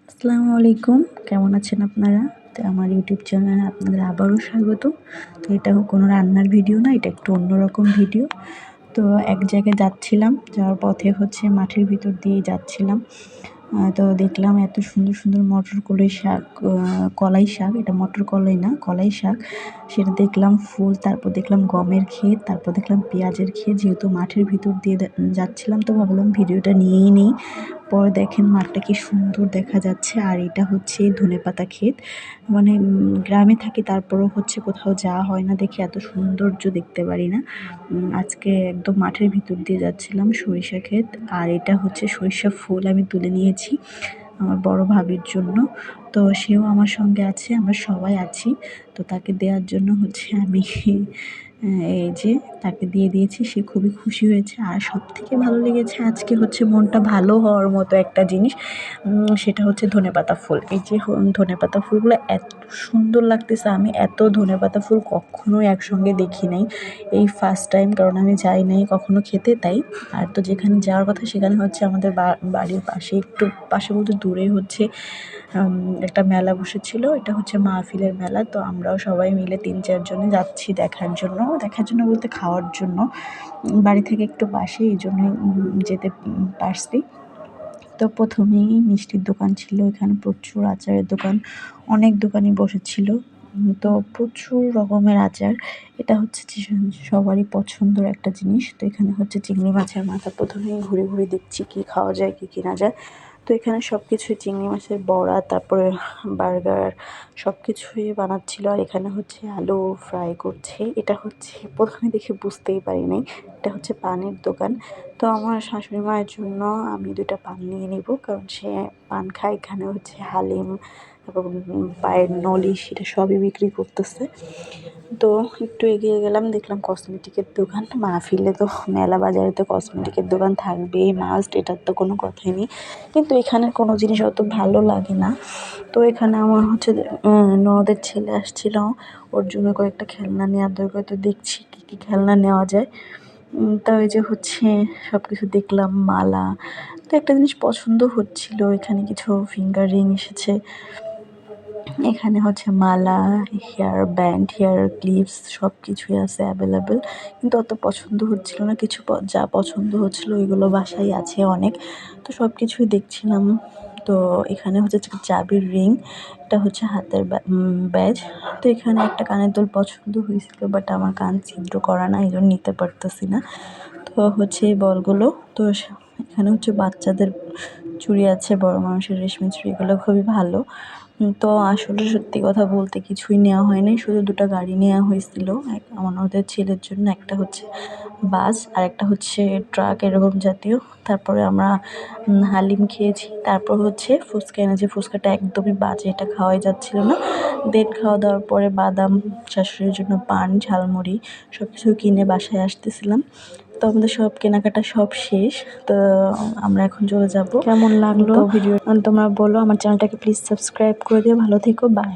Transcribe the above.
আসসালামু আলাইকুম, কেমন আছেন আপনারা? তো আমার ইউটিউব চ্যানেলে আপনাদের আবারও স্বাগত। তো এটা কোনো রান্নার ভিডিও না, এটা একটু অন্যরকম ভিডিও। তো এক জায়গায় যাচ্ছিলাম, যাওয়ার পথে মাঠের ভিতর দিয়ে যাচ্ছিলাম। তো দেখলাম এত সুন্দর সুন্দর মটর কলাই শাক, কলাই শাক, এটা মটর কলাই না, কলাই শাক। সেটা দেখলাম ফুল, তারপর দেখলাম গমের ক্ষেত, তারপর দেখলাম পেঁয়াজের ক্ষেত। যেহেতু মাঠের ভিতর দিয়ে যাচ্ছিলাম, তো ভাবলাম ভিডিওটা নিয়েই নিই। পরে দেখেন মাঠটা কি সুন্দর দেখা যাচ্ছে। আর এটা হচ্ছে ধনেপাতা ক্ষেত। মানে গ্রামে থাকি, তারপরেও কোথাও যাওয়া হয় না দেখে এত সৌন্দর্য দেখতে পারি না। আজকে একদম মাঠের ভিতর দিয়ে যাচ্ছিলাম, সরিষা ক্ষেত। আর এটা হচ্ছে সরিষা ফুল আমি তুলে নিয়েছি আমার বড় ভাবির জন্য। তো সেও আমার সঙ্গে আছে, আমরা সবাই আছি। তো তাকে দেওয়ার জন্য আমি এই যে তাকে দিয়ে দিয়েছি। সে খুবই খুশি হয়েছে। আর সবথেকে ভালো লেগেছে আজকে মনটা ভালো হওয়ার মতো একটা জিনিস, সেটা হচ্ছে ধনেপাতা ফুল। এই যে ধনেপাতা ফুলগুলো এত সুন্দর লাগতেছে, আমি এত ধনেপাতা ফুল কখনোই একসঙ্গে দেখি নাই, এই ফার্স্ট টাইম। কারণ আমি যাই নাই কখনো খেতে, তাই। আর তো যেখানে যাওয়ার কথা সেখানে আমাদের বাড়ির পাশে, একটু পাশে বলতে দূরে একটা মেলা বসেছিল। এটা মাহফিলের মেলা। তো আমরাও সবাই মিলে ৩-৪ জনে যাচ্ছি দেখার জন্য বলতে খাওয়ার জন্য। বাড়ি থেকে একটু পাশে, এই জন্যই যেতে পারছি। তো প্রথমেই মিষ্টির দোকান ছিল, এখানে প্রচুর আচারের দোকান, অনেক দোকানই বসেছিল। তো প্রচুর রকমের আচার। এটা যে সবারই পছন্দের একটা জিনিস। তো এখানে চিংড়ি মাছের মাথা। প্রথমেই ঘুরে ঘুরে দেখছি কি খাওয়া যায়, কি কেনা যায়। তো এখানে সব কিছুই, চিংড়ি মাছের বড়া, তারপরে বার্গার, সব কিছুই বানাচ্ছিল। আর এখানে আলু ফ্রাই করছে। এটা প্রথমে দেখে বুঝতেই পারিনি, এটা পানের দোকান। তো আমার শাশুড়ি মায়ের জন্য আমি 2টা পান নিয়ে নিব, কারণ সে পান খায়। এখানে হালিম এবং পায়ের নলি, সেটা সবই বিক্রি করতেছে। তো একটু এগিয়ে গেলাম, দেখলাম কসমেটিকের দোকান। মাহফিলে তো, মেলা বাজারে তো কসমেটিকের দোকান থাকবেই, মাস্ট, এটার তো কোনো কথাই নেই। কিন্তু এখানের কোনো জিনিস অত ভালো লাগে না। তো এখানে আমার ননদের ছেলে আসছিল, ওর জন্য কয়েকটা খেলনা নেওয়ার দরকার। তো দেখছি কী কী খেলনা নেওয়া যায়। তো এই যে সব কিছু দেখলাম, মালা। তো একটা জিনিস পছন্দ হচ্ছিল, এখানে কিছু ফিঙ্গার রিং এসেছে। এখানে মালা, হেয়ার ব্যান্ড, হেয়ার ক্লিপস, সব কিছুই আছে অ্যাভেলেবেল। কিন্তু অত পছন্দ হচ্ছিল না। কিছু যা পছন্দ হচ্ছিল ওইগুলো বাসায় আছে অনেক। তো সব কিছুই দেখছিলাম। তো এখানে চাবির রিং, এটা হাতের ব্যাজ। তো এখানে একটা কানের দুল পছন্দ হয়েছিল, বাট আমার কান ছিদ্র করা না, এই জন্য নিতে পারতেছি না। তো এই বলগুলো। তো এখানে বাচ্চাদের চুড়ি আছে, বড় মানুষের রেশমি চুড়ি, এগুলো খুবই ভালো। তো আসলে সত্যি কথা বলতে কিছুই নেওয়া হয়নি, শুধু 2টা গাড়ি নেওয়া হয়েছিল। আমাদের ছেলের জন্য একটা বাস, আর একটা ট্রাক, এরকম জাতীয়। তারপরে আমরা হালিম খেয়েছি। তারপর ফুচকা এনেছে। ফুচকাটা একদমই বাজে, এটা খাওয়াই যাচ্ছিল না। দেন খাওয়া দাওয়ার পরে বাদাম, শাশুড়ির জন্য পান, ঝালমুড়ি, সব কিছু কিনে বাসায় আসতেছিলাম। তো আমাদের সব কেনাকাটা সব শেষ। তো আমরা এখন চলে যাব। কেমন লাগলো ভিডিও তোমরা বলো। আমার চ্যানেলটাকে প্লিজ সাবস্ক্রাইব করে দিও। ভালো থেকো, বাই।